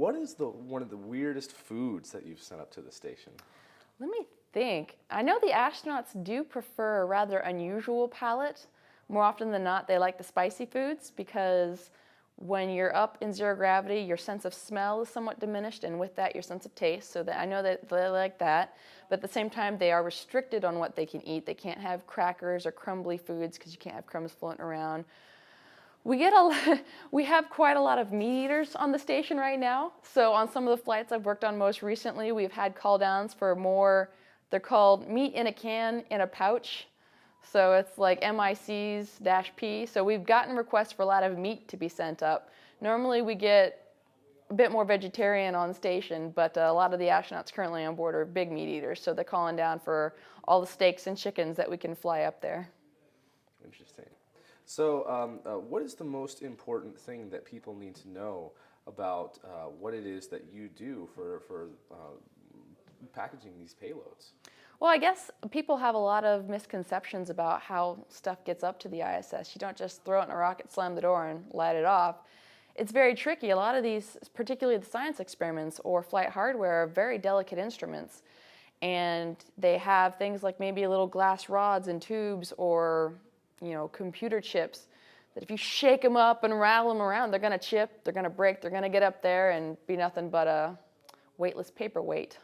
what is one of the weirdest foods that you've sent up to the station? Let me think. I know the astronauts do prefer a rather unusual palate. More often than not, they like the spicy foods because when you're up in zero gravity, your sense of smell is somewhat diminished, and with that, your sense of taste. So that I know that they like that. But at the same time, they are restricted on what they can eat. They can't have crackers or crumbly foods because you can't have crumbs floating around. We have quite a lot of meat eaters on the station right now. So on some of the flights I've worked on most recently, we've had call downs for more, they're called meat in a can in a pouch. So it's like MICs-P. So we've gotten requests for a lot of meat to be sent up. Normally we get a bit more vegetarian on station, but a lot of the astronauts currently on board are big meat eaters. So they're calling down for all the steaks and chickens that we can fly up there. Interesting. So what is the most important thing that people need to know about what it is that you do for packaging these payloads? Well, I guess people have a lot of misconceptions about how stuff gets up to the ISS. You don't just throw it in a rocket, slam the door, and light it off. It's very tricky. A lot of these, particularly the science experiments or flight hardware, are very delicate instruments. And they have things like maybe little glass rods and tubes or computer chips that if you shake them up and rattle them around, they're going to chip, they're going to break, they're going to get up there and be nothing but a weightless paperweight.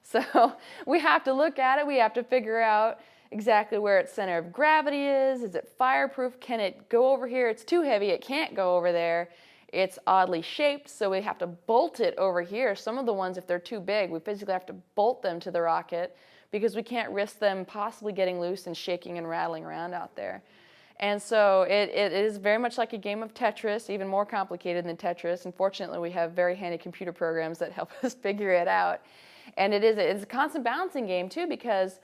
So we have to look at it. We have to figure out exactly where its center of gravity is. Is it fireproof? Can it go over here? It's too heavy. It can't go over there. It's oddly shaped, so we have to bolt it over here. Some of the ones, if they're too big, we physically have to bolt them to the rocket because we can't risk them possibly getting loose and shaking and rattling around out there. And so it is very much like a game of Tetris, even more complicated than Tetris. Unfortunately, we have very handy computer programs that help us figure it out. And it's a constant balancing game, too, because,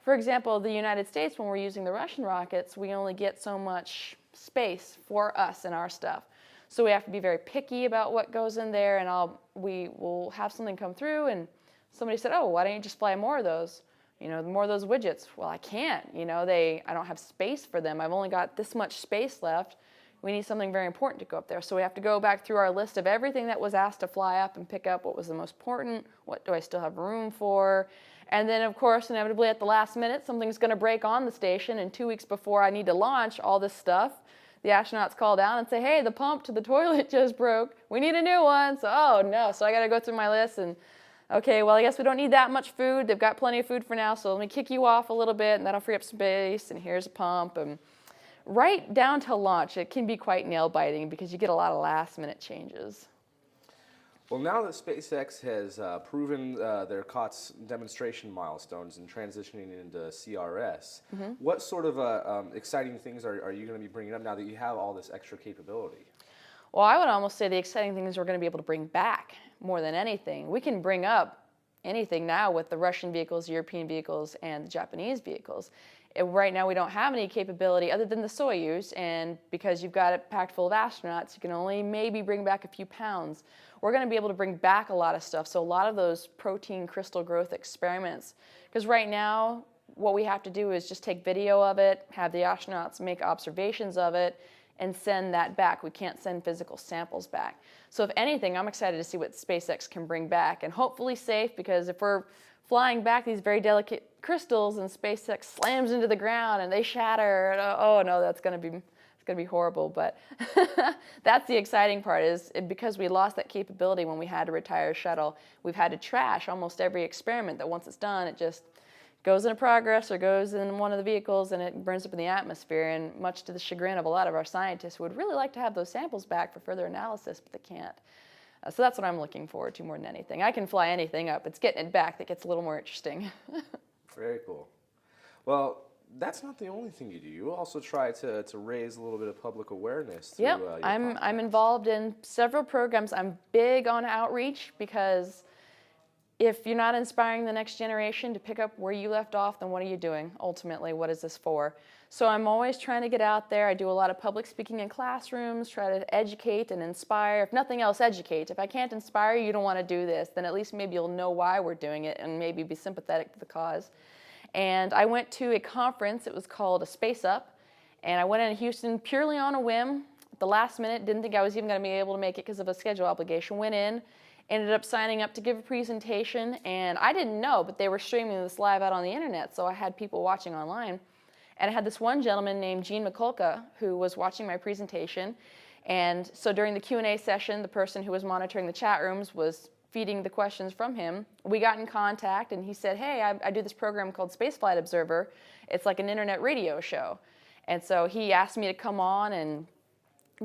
for example, the United States, when we're using the Russian rockets, we only get so much space for us and our stuff. So we have to be very picky about what goes in there, and we will have something come through, and somebody said, oh, why don't you just fly more of those? More of those widgets. Well, I can't. I don't have space for them. I've only got this much space left. We need something very important to go up there. So we have to go back through our list of everything that was asked to fly up and pick up what was the most important, what do I still have room for. And then, of course, inevitably at the last minute, something's going to break on the station, and 2 weeks before I need to launch all this stuff, the astronauts call down and say, hey, the pump to the toilet just broke. We need a new one. So, oh, no. So I got to go through my list and, okay, well, I guess we don't need that much food. They've got plenty of food for now, so let me kick you off a little bit, and that'll free up space, and here's a pump. And right down to launch, it can be quite nail-biting because you get a lot of last-minute changes. Well, now that SpaceX has proven their COTS demonstration milestones and transitioning into CRS, what sort of exciting things are you going to be bringing up now that you have all this extra capability? Well, I would almost say the exciting thing is we're going to be able to bring back more than anything. We can bring up anything now with the Russian vehicles, European vehicles, and the Japanese vehicles. Right now we don't have any capability other than the Soyuz, and because you've got it packed full of astronauts, you can only maybe bring back a few pounds. We're going to be able to bring back a lot of stuff, so a lot of those protein crystal growth experiments, because right now what we have to do is just take video of it, have the astronauts make observations of it, and send that back. We can't send physical samples back. So if anything, I'm excited to see what SpaceX can bring back, and hopefully safe, because if we're flying back these very delicate crystals and SpaceX slams into the ground and they shatter, oh no, it's going to be horrible. But that's the exciting part, is because we lost that capability when we had to retire a shuttle, we've had to trash almost every experiment that once it's done, it just goes into progress or goes in one of the vehicles and it burns up in the atmosphere, and much to the chagrin of a lot of our scientists who would really like to have those samples back for further analysis, but they can't. So that's what I'm looking forward to more than anything. I can fly anything up. It's getting it back that gets a little more interesting. Very cool. Well, that's not the only thing you do. You also try to raise a little bit of public awareness through your I'm involved in several programs. I'm big on outreach, because if you're not inspiring the next generation to pick up where you left off, then what are you doing? Ultimately, what is this for? So I'm always trying to get out there. I do a lot of public speaking in classrooms, try to educate and inspire. If nothing else, educate. If I can't inspire you, you don't want to do this, then at least maybe you'll know why we're doing it and maybe be sympathetic to the cause. And I went to a conference. It was called a Space Up, and I went in Houston purely on a whim. At the last minute, didn't think I was even going to be able to make it because of a schedule obligation. Went in, Ended up signing up to give a presentation, and I didn't know, but they were streaming this live out on the internet, so I had people watching online. And I had this one gentleman named Gene McCulka who was watching my presentation. And so during the Q&A session, the person who was monitoring the chat rooms was feeding the questions from him. We got in contact, and he said, hey, I do this program called Spaceflight Observer. It's like an internet radio show. And so he asked me to come on and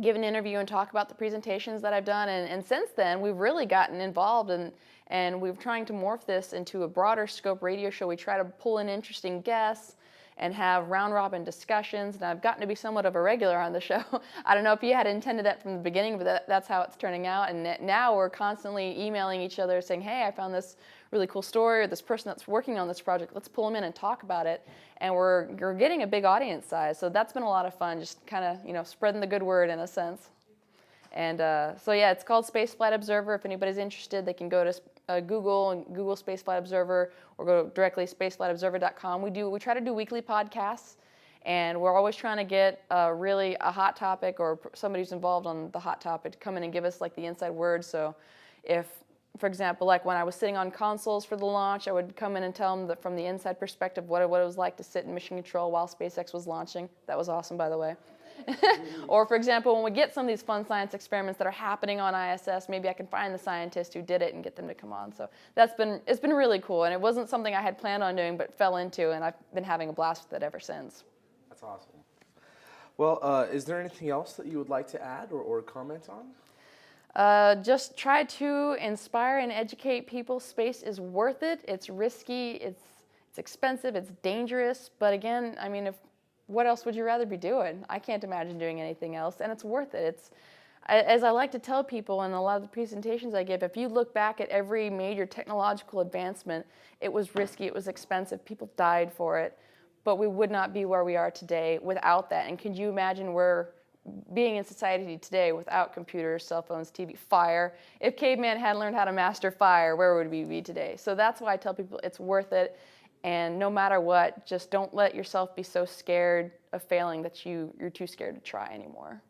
give an interview and talk about the presentations that I've done. And since then, we've really gotten involved, and we're trying to morph this into a broader scope radio show. We try to pull in interesting guests and have round-robin discussions, and I've gotten to be somewhat of a regular on the show. I don't know if you had intended that from the beginning, but that's how it's turning out. And now we're constantly emailing each other saying, hey, I found this really cool story, or this person that's working on this project, let's pull them in and talk about it. And we're getting a big audience size, so that's been a lot of fun, just kind of spreading the good word in a sense. And so yeah, it's called Spaceflight Observer. If anybody's interested, they can go to Google and Google Spaceflight Observer, or go directly to spaceflightobserver.com. We try to do weekly podcasts, and we're always trying to get really a hot topic or somebody who's involved on the hot topic to come in and give us like the inside word. So if, for example, like when I was sitting on consoles for the launch, I would come in and tell them that from the inside perspective what it was like to sit in mission control while SpaceX was launching. That was awesome, by the way. Or, for example, when we get some of these fun science experiments that are happening on ISS, maybe I can find the scientist who did it and get them to come on. So it's been really cool, and it wasn't something I had planned on doing but fell into, and I've been having a blast with it ever since. That's awesome. Well, is there anything else that you would like to add or comment on? Just try to inspire and educate people. Space is worth it. It's risky. It's expensive. It's dangerous. But again, I mean, what else would you rather be doing? I can't imagine doing anything else, and it's worth it. As I like to tell people in a lot of the presentations I give, if you look back at every major technological advancement, it was risky, it was expensive, people died for it, but we would not be where we are today without that. And can you imagine where being in society today without computers, cell phones, TV, fire? If caveman hadn't learned how to master fire, where would we be today? So that's why I tell people it's worth it. And no matter what, just don't let yourself be so scared of failing that you're too scared to try anymore.